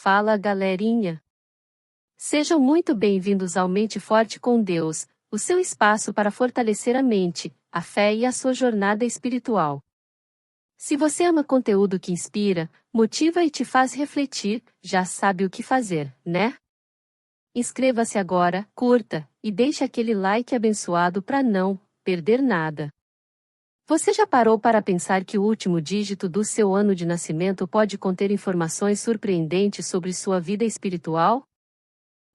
Fala, galerinha! Sejam muito bem-vindos ao Mente Forte com Deus, o seu espaço para fortalecer a mente, a fé e a sua jornada espiritual. Se você ama conteúdo que inspira, motiva e te faz refletir, já sabe o que fazer, né? Inscreva-se agora, curta, e deixe aquele like abençoado para não perder nada. Você já parou para pensar que o último dígito do seu ano de nascimento pode conter informações surpreendentes sobre sua vida espiritual?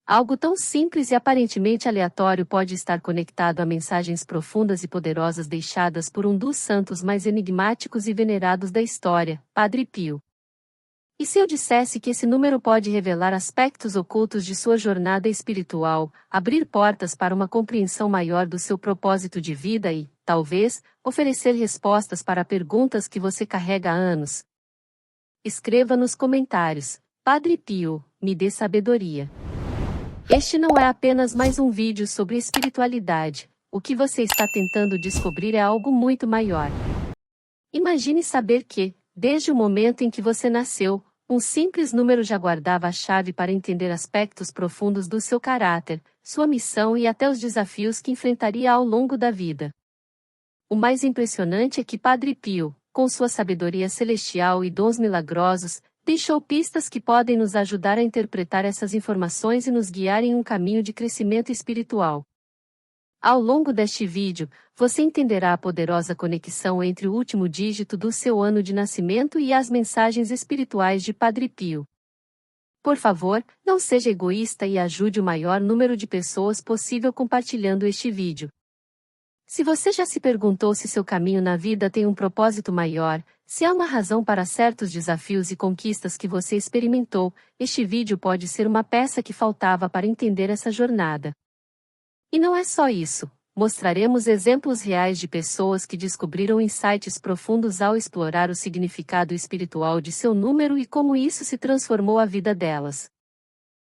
Algo tão simples e aparentemente aleatório pode estar conectado a mensagens profundas e poderosas deixadas por um dos santos mais enigmáticos e venerados da história, Padre Pio. E se eu dissesse que esse número pode revelar aspectos ocultos de sua jornada espiritual, abrir portas para uma compreensão maior do seu propósito de vida e, talvez, oferecer respostas para perguntas que você carrega há anos? Escreva nos comentários: Padre Pio, me dê sabedoria. Este não é apenas mais um vídeo sobre espiritualidade. O que você está tentando descobrir é algo muito maior. Imagine saber que, desde o momento em que você nasceu, um simples número já guardava a chave para entender aspectos profundos do seu caráter, sua missão e até os desafios que enfrentaria ao longo da vida. O mais impressionante é que Padre Pio, com sua sabedoria celestial e dons milagrosos, deixou pistas que podem nos ajudar a interpretar essas informações e nos guiar em um caminho de crescimento espiritual. Ao longo deste vídeo, você entenderá a poderosa conexão entre o último dígito do seu ano de nascimento e as mensagens espirituais de Padre Pio. Por favor, não seja egoísta e ajude o maior número de pessoas possível compartilhando este vídeo. Se você já se perguntou se seu caminho na vida tem um propósito maior, se há uma razão para certos desafios e conquistas que você experimentou, este vídeo pode ser uma peça que faltava para entender essa jornada. E não é só isso. Mostraremos exemplos reais de pessoas que descobriram insights profundos ao explorar o significado espiritual de seu número e como isso se transformou a vida delas.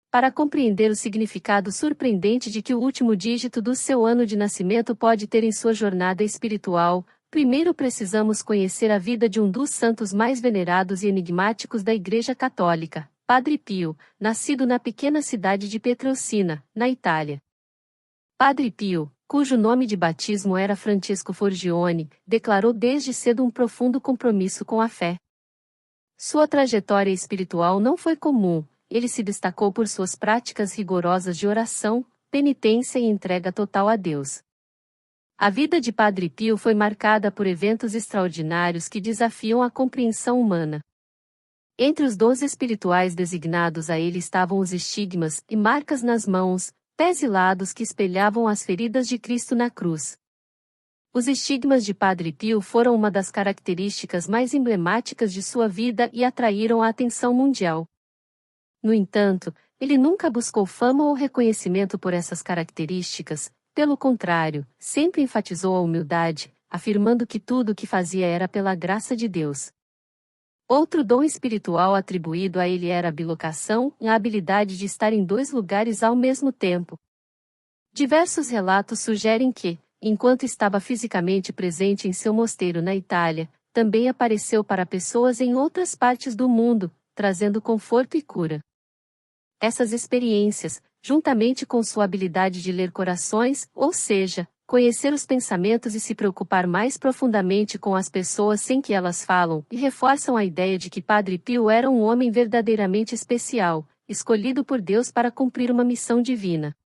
Para compreender o significado surpreendente de que o último dígito do seu ano de nascimento pode ter em sua jornada espiritual, primeiro precisamos conhecer a vida de um dos santos mais venerados e enigmáticos da Igreja Católica, Padre Pio, nascido na pequena cidade de Petrelcina, na Itália. Padre Pio, cujo nome de batismo era Francesco Forgione, declarou desde cedo um profundo compromisso com a fé. Sua trajetória espiritual não foi comum, ele se destacou por suas práticas rigorosas de oração, penitência e entrega total a Deus. A vida de Padre Pio foi marcada por eventos extraordinários que desafiam a compreensão humana. Entre os dons espirituais designados a ele estavam os estigmas e marcas nas mãos, pés e lados que espelhavam as feridas de Cristo na cruz. Os estigmas de Padre Pio foram uma das características mais emblemáticas de sua vida e atraíram a atenção mundial. No entanto, ele nunca buscou fama ou reconhecimento por essas características, pelo contrário, sempre enfatizou a humildade, afirmando que tudo o que fazia era pela graça de Deus. Outro dom espiritual atribuído a ele era a bilocação, a habilidade de estar em dois lugares ao mesmo tempo. Diversos relatos sugerem que, enquanto estava fisicamente presente em seu mosteiro na Itália, também apareceu para pessoas em outras partes do mundo, trazendo conforto e cura. Essas experiências, juntamente com sua habilidade de ler corações, ou seja, conhecer os pensamentos e se preocupar mais profundamente com as pessoas sem que elas falam, e reforçam a ideia de que Padre Pio era um homem verdadeiramente especial, escolhido por Deus para cumprir uma missão divina.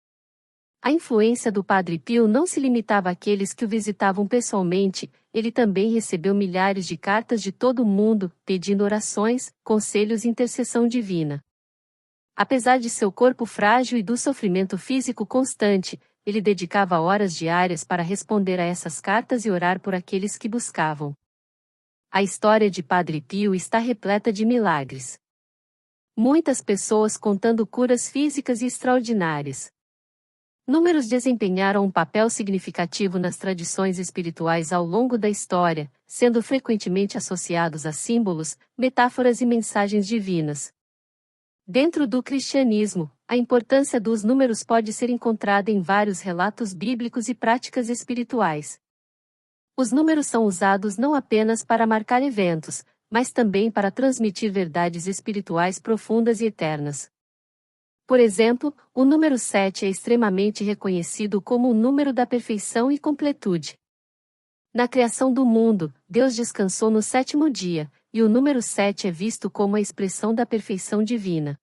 A influência do Padre Pio não se limitava àqueles que o visitavam pessoalmente, ele também recebeu milhares de cartas de todo o mundo, pedindo orações, conselhos e intercessão divina. Apesar de seu corpo frágil e do sofrimento físico constante, ele dedicava horas diárias para responder a essas cartas e orar por aqueles que buscavam. A história de Padre Pio está repleta de milagres. Muitas pessoas contando curas físicas e extraordinárias. Números desempenharam um papel significativo nas tradições espirituais ao longo da história, sendo frequentemente associados a símbolos, metáforas e mensagens divinas. Dentro do cristianismo, a importância dos números pode ser encontrada em vários relatos bíblicos e práticas espirituais. Os números são usados não apenas para marcar eventos, mas também para transmitir verdades espirituais profundas e eternas. Por exemplo, o número 7 é extremamente reconhecido como o número da perfeição e completude. Na criação do mundo, Deus descansou no sétimo dia, e o número 7 é visto como a expressão da perfeição divina.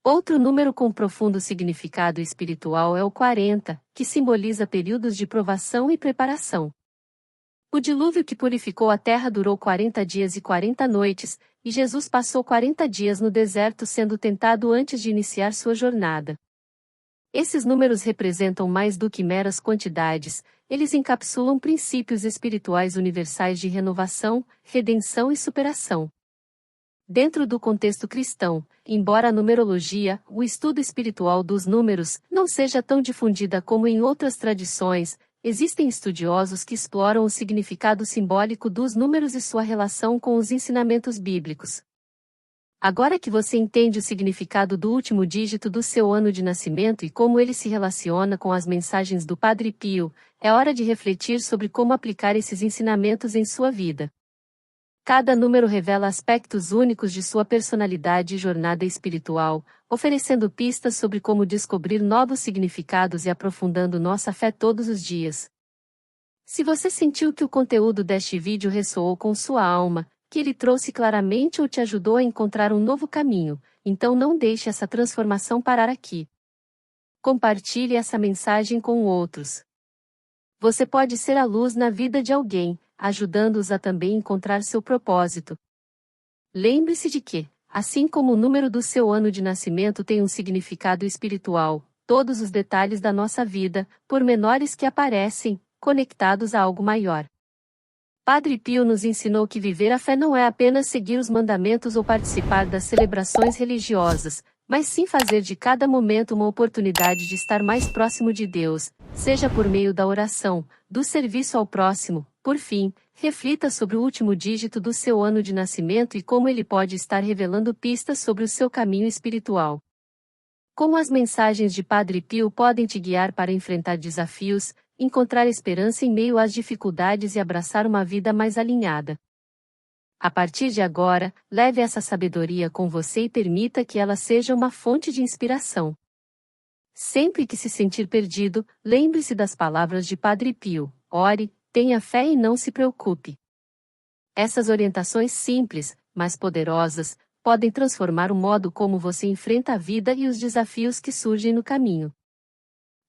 Outro número com profundo significado espiritual é o 40, que simboliza períodos de provação e preparação. O dilúvio que purificou a terra durou 40 dias e 40 noites, e Jesus passou 40 dias no deserto sendo tentado antes de iniciar sua jornada. Esses números representam mais do que meras quantidades, eles encapsulam princípios espirituais universais de renovação, redenção e superação. Dentro do contexto cristão, embora a numerologia, o estudo espiritual dos números, não seja tão difundida como em outras tradições, existem estudiosos que exploram o significado simbólico dos números e sua relação com os ensinamentos bíblicos. Agora que você entende o significado do último dígito do seu ano de nascimento e como ele se relaciona com as mensagens do Padre Pio, é hora de refletir sobre como aplicar esses ensinamentos em sua vida. Cada número revela aspectos únicos de sua personalidade e jornada espiritual, oferecendo pistas sobre como descobrir novos significados e aprofundando nossa fé todos os dias. Se você sentiu que o conteúdo deste vídeo ressoou com sua alma, que ele trouxe claramente ou te ajudou a encontrar um novo caminho, então não deixe essa transformação parar aqui. Compartilhe essa mensagem com outros. Você pode ser a luz na vida de alguém, ajudando-os a também encontrar seu propósito. Lembre-se de que, assim como o número do seu ano de nascimento tem um significado espiritual, todos os detalhes da nossa vida, por menores que aparecem, conectados a algo maior. Padre Pio nos ensinou que viver a fé não é apenas seguir os mandamentos ou participar das celebrações religiosas, mas sim fazer de cada momento uma oportunidade de estar mais próximo de Deus, seja por meio da oração, do serviço ao próximo. Por fim, reflita sobre o último dígito do seu ano de nascimento e como ele pode estar revelando pistas sobre o seu caminho espiritual. Como as mensagens de Padre Pio podem te guiar para enfrentar desafios, encontrar esperança em meio às dificuldades e abraçar uma vida mais alinhada. A partir de agora, leve essa sabedoria com você e permita que ela seja uma fonte de inspiração. Sempre que se sentir perdido, lembre-se das palavras de Padre Pio: ore, tenha fé e não se preocupe. Essas orientações simples, mas poderosas, podem transformar o modo como você enfrenta a vida e os desafios que surgem no caminho.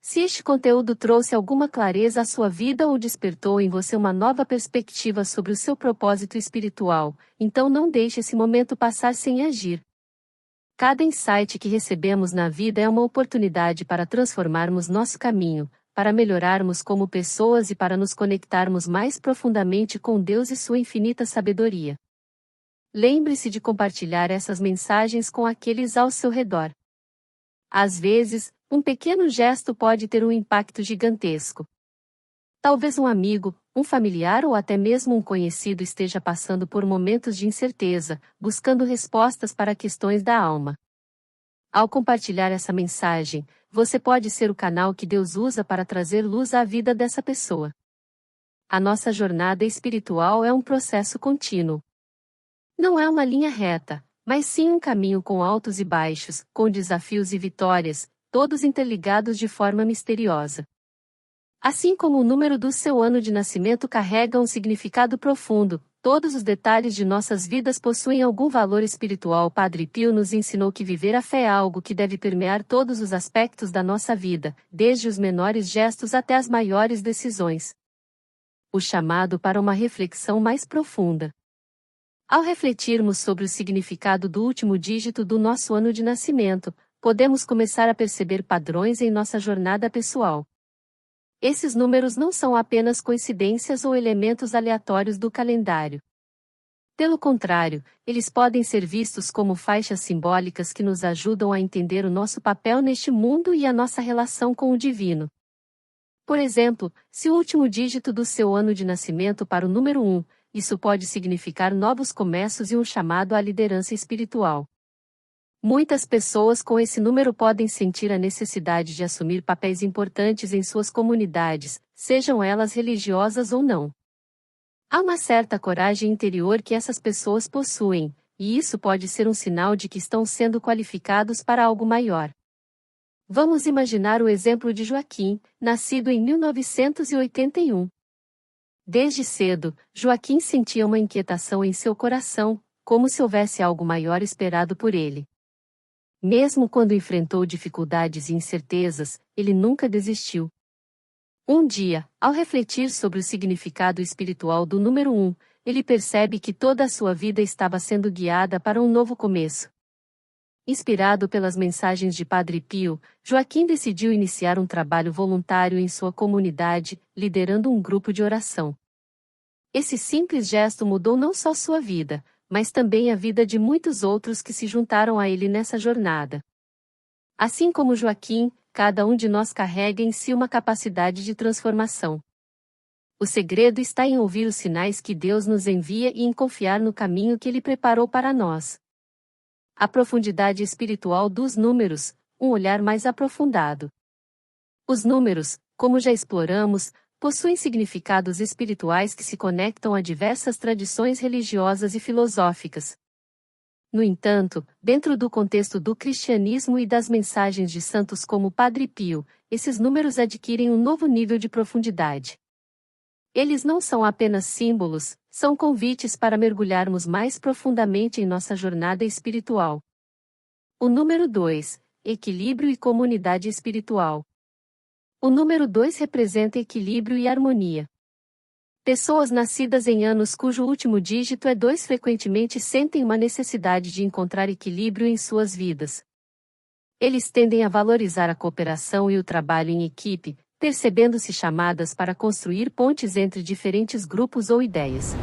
Se este conteúdo trouxe alguma clareza à sua vida ou despertou em você uma nova perspectiva sobre o seu propósito espiritual, então não deixe esse momento passar sem agir. Cada insight que recebemos na vida é uma oportunidade para transformarmos nosso caminho, para melhorarmos como pessoas e para nos conectarmos mais profundamente com Deus e sua infinita sabedoria. Lembre-se de compartilhar essas mensagens com aqueles ao seu redor. Às vezes, um pequeno gesto pode ter um impacto gigantesco. Talvez um amigo, um familiar ou até mesmo um conhecido esteja passando por momentos de incerteza, buscando respostas para questões da alma. Ao compartilhar essa mensagem, você pode ser o canal que Deus usa para trazer luz à vida dessa pessoa. A nossa jornada espiritual é um processo contínuo. Não é uma linha reta, mas sim um caminho com altos e baixos, com desafios e vitórias, todos interligados de forma misteriosa. Assim como o número do seu ano de nascimento carrega um significado profundo, todos os detalhes de nossas vidas possuem algum valor espiritual. Padre Pio nos ensinou que viver a fé é algo que deve permear todos os aspectos da nossa vida, desde os menores gestos até as maiores decisões. O chamado para uma reflexão mais profunda. Ao refletirmos sobre o significado do último dígito do nosso ano de nascimento, podemos começar a perceber padrões em nossa jornada pessoal. Esses números não são apenas coincidências ou elementos aleatórios do calendário. Pelo contrário, eles podem ser vistos como faixas simbólicas que nos ajudam a entender o nosso papel neste mundo e a nossa relação com o divino. Por exemplo, se o último dígito do seu ano de nascimento para o número 1, isso pode significar novos começos e um chamado à liderança espiritual. Muitas pessoas com esse número podem sentir a necessidade de assumir papéis importantes em suas comunidades, sejam elas religiosas ou não. Há uma certa coragem interior que essas pessoas possuem, e isso pode ser um sinal de que estão sendo qualificados para algo maior. Vamos imaginar o exemplo de Joaquim, nascido em 1981. Desde cedo, Joaquim sentia uma inquietação em seu coração, como se houvesse algo maior esperado por ele. Mesmo quando enfrentou dificuldades e incertezas, ele nunca desistiu. Um dia, ao refletir sobre o significado espiritual do número 1, ele percebe que toda a sua vida estava sendo guiada para um novo começo. Inspirado pelas mensagens de Padre Pio, Joaquim decidiu iniciar um trabalho voluntário em sua comunidade, liderando um grupo de oração. Esse simples gesto mudou não só sua vida, mas também a vida de muitos outros que se juntaram a ele nessa jornada. Assim como Joaquim, cada um de nós carrega em si uma capacidade de transformação. O segredo está em ouvir os sinais que Deus nos envia e em confiar no caminho que Ele preparou para nós. A profundidade espiritual dos números, um olhar mais aprofundado. Os números, como já exploramos, possuem significados espirituais que se conectam a diversas tradições religiosas e filosóficas. No entanto, dentro do contexto do cristianismo e das mensagens de santos como Padre Pio, esses números adquirem um novo nível de profundidade. Eles não são apenas símbolos, são convites para mergulharmos mais profundamente em nossa jornada espiritual. O número 2, equilíbrio e comunidade espiritual. O número 2 representa equilíbrio e harmonia. Pessoas nascidas em anos cujo último dígito é 2 frequentemente sentem uma necessidade de encontrar equilíbrio em suas vidas. Eles tendem a valorizar a cooperação e o trabalho em equipe, percebendo-se chamadas para construir pontes entre diferentes grupos ou ideias.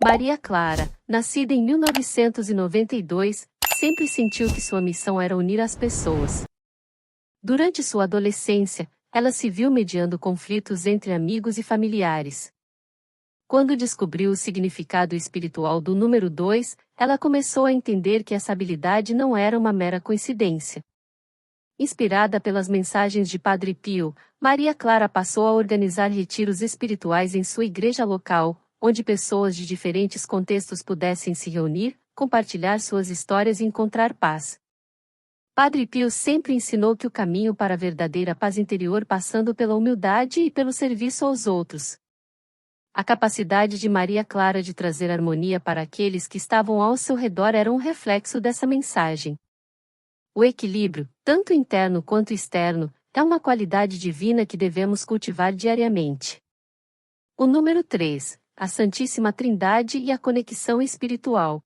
Maria Clara, nascida em 1992, sempre sentiu que sua missão era unir as pessoas. Durante sua adolescência, ela se viu mediando conflitos entre amigos e familiares. Quando descobriu o significado espiritual do número 2, ela começou a entender que essa habilidade não era uma mera coincidência. Inspirada pelas mensagens de Padre Pio, Maria Clara passou a organizar retiros espirituais em sua igreja local, onde pessoas de diferentes contextos pudessem se reunir, compartilhar suas histórias e encontrar paz. Padre Pio sempre ensinou que o caminho para a verdadeira paz interior passando pela humildade e pelo serviço aos outros. A capacidade de Maria Clara de trazer harmonia para aqueles que estavam ao seu redor era um reflexo dessa mensagem. O equilíbrio, tanto interno quanto externo, é uma qualidade divina que devemos cultivar diariamente. O número 3, a Santíssima Trindade e a conexão espiritual.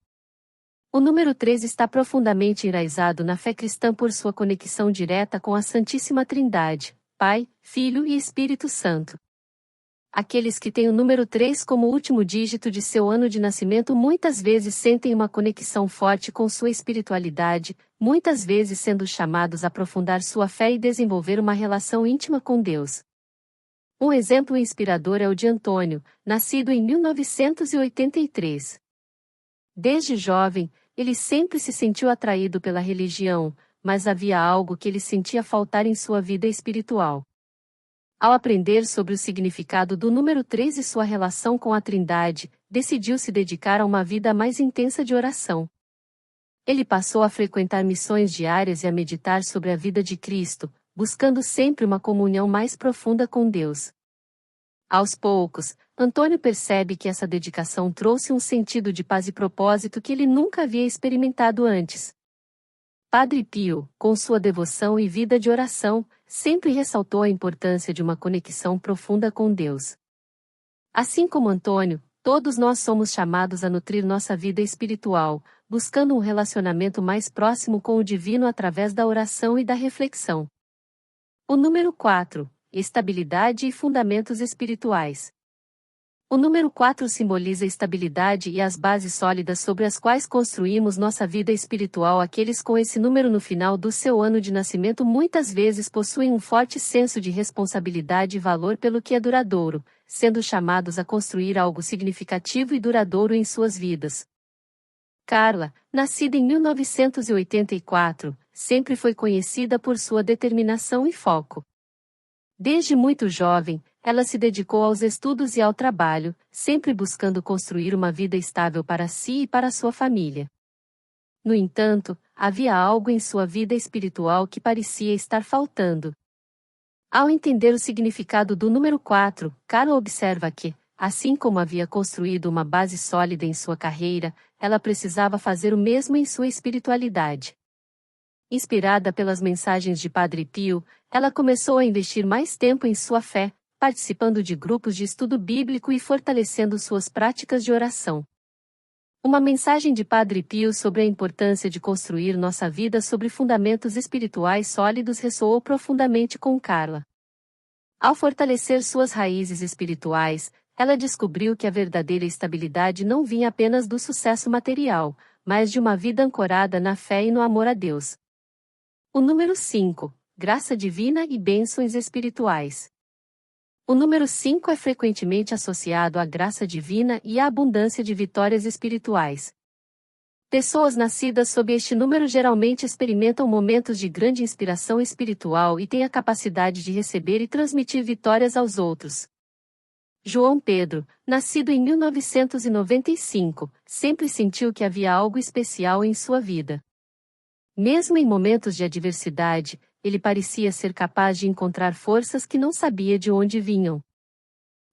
O número 3 está profundamente enraizado na fé cristã por sua conexão direta com a Santíssima Trindade, Pai, Filho e Espírito Santo. Aqueles que têm o número 3 como último dígito de seu ano de nascimento muitas vezes sentem uma conexão forte com sua espiritualidade, muitas vezes sendo chamados a aprofundar sua fé e desenvolver uma relação íntima com Deus. Um exemplo inspirador é o de Antônio, nascido em 1983. Desde jovem, ele sempre se sentiu atraído pela religião, mas havia algo que ele sentia faltar em sua vida espiritual. Ao aprender sobre o significado do número 3 e sua relação com a Trindade, decidiu se dedicar a uma vida mais intensa de oração. Ele passou a frequentar missões diárias e a meditar sobre a vida de Cristo, buscando sempre uma comunhão mais profunda com Deus. Aos poucos, Antônio percebe que essa dedicação trouxe um sentido de paz e propósito que ele nunca havia experimentado antes. Padre Pio, com sua devoção e vida de oração, sempre ressaltou a importância de uma conexão profunda com Deus. Assim como Antônio, todos nós somos chamados a nutrir nossa vida espiritual, buscando um relacionamento mais próximo com o divino através da oração e da reflexão. O número 4, estabilidade e fundamentos espirituais. O número 4 simboliza a estabilidade e as bases sólidas sobre as quais construímos nossa vida espiritual. Aqueles com esse número no final do seu ano de nascimento muitas vezes possuem um forte senso de responsabilidade e valor pelo que é duradouro, sendo chamados a construir algo significativo e duradouro em suas vidas. Carla, nascida em 1984, sempre foi conhecida por sua determinação e foco. Desde muito jovem, ela se dedicou aos estudos e ao trabalho, sempre buscando construir uma vida estável para si e para sua família. No entanto, havia algo em sua vida espiritual que parecia estar faltando. Ao entender o significado do número 4, Carla observa que, assim como havia construído uma base sólida em sua carreira, ela precisava fazer o mesmo em sua espiritualidade. Inspirada pelas mensagens de Padre Pio, ela começou a investir mais tempo em sua fé, participando de grupos de estudo bíblico e fortalecendo suas práticas de oração. Uma mensagem de Padre Pio sobre a importância de construir nossa vida sobre fundamentos espirituais sólidos ressoou profundamente com Carla. Ao fortalecer suas raízes espirituais, ela descobriu que a verdadeira estabilidade não vinha apenas do sucesso material, mas de uma vida ancorada na fé e no amor a Deus. O número 5, graça divina e bênçãos espirituais. O número 5 é frequentemente associado à graça divina e à abundância de vitórias espirituais. Pessoas nascidas sob este número geralmente experimentam momentos de grande inspiração espiritual e têm a capacidade de receber e transmitir vitórias aos outros. João Pedro, nascido em 1995, sempre sentiu que havia algo especial em sua vida. Mesmo em momentos de adversidade, ele parecia ser capaz de encontrar forças que não sabia de onde vinham.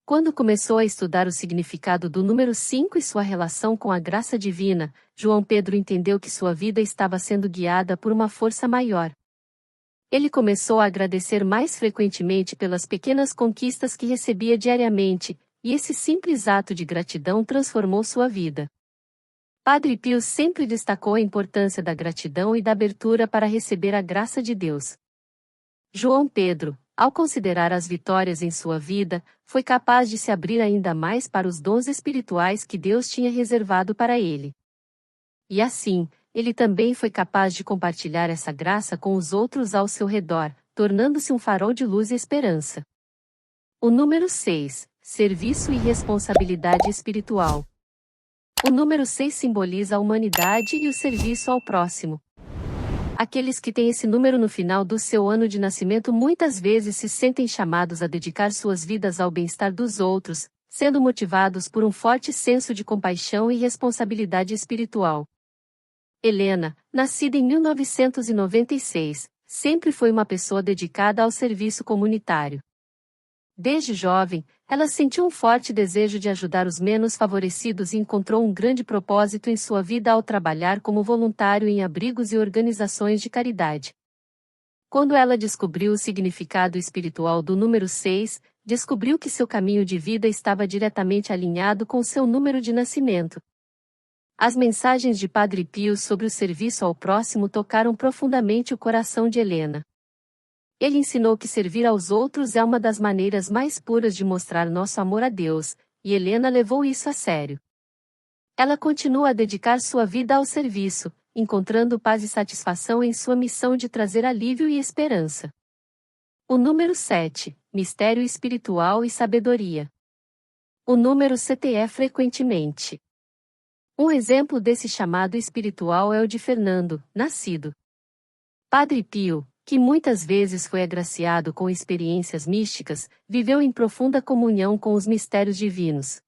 Quando começou a estudar o significado do número 5 e sua relação com a graça divina, João Pedro entendeu que sua vida estava sendo guiada por uma força maior. Ele começou a agradecer mais frequentemente pelas pequenas conquistas que recebia diariamente, e esse simples ato de gratidão transformou sua vida. Padre Pio sempre destacou a importância da gratidão e da abertura para receber a graça de Deus. João Pedro, ao considerar as vitórias em sua vida, foi capaz de se abrir ainda mais para os dons espirituais que Deus tinha reservado para ele. E assim, ele também foi capaz de compartilhar essa graça com os outros ao seu redor, tornando-se um farol de luz e esperança. O número 6, serviço e responsabilidade espiritual. O número 6 simboliza a humanidade e o serviço ao próximo. Aqueles que têm esse número no final do seu ano de nascimento muitas vezes se sentem chamados a dedicar suas vidas ao bem-estar dos outros, sendo motivados por um forte senso de compaixão e responsabilidade espiritual. Helena, nascida em 1996, sempre foi uma pessoa dedicada ao serviço comunitário. Desde jovem, ela sentiu um forte desejo de ajudar os menos favorecidos e encontrou um grande propósito em sua vida ao trabalhar como voluntário em abrigos e organizações de caridade. Quando ela descobriu o significado espiritual do número 6, descobriu que seu caminho de vida estava diretamente alinhado com seu número de nascimento. As mensagens de Padre Pio sobre o serviço ao próximo tocaram profundamente o coração de Helena. Ele ensinou que servir aos outros é uma das maneiras mais puras de mostrar nosso amor a Deus, e Helena levou isso a sério. Ela continua a dedicar sua vida ao serviço, encontrando paz e satisfação em sua missão de trazer alívio e esperança. O número 7, mistério espiritual e sabedoria. O número 7 é frequentemente. Um exemplo desse chamado espiritual é o de Fernando, nascido. Padre Pio, que muitas vezes foi agraciado com experiências místicas, viveu em profunda comunhão com os mistérios divinos.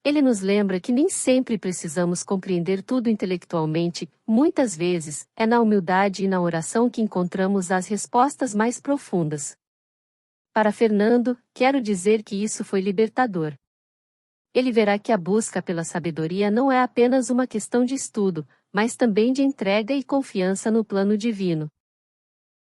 Ele nos lembra que nem sempre precisamos compreender tudo intelectualmente, muitas vezes, é na humildade e na oração que encontramos as respostas mais profundas. Para Fernando, quero dizer que isso foi libertador. Ele verá que a busca pela sabedoria não é apenas uma questão de estudo, mas também de entrega e confiança no plano divino.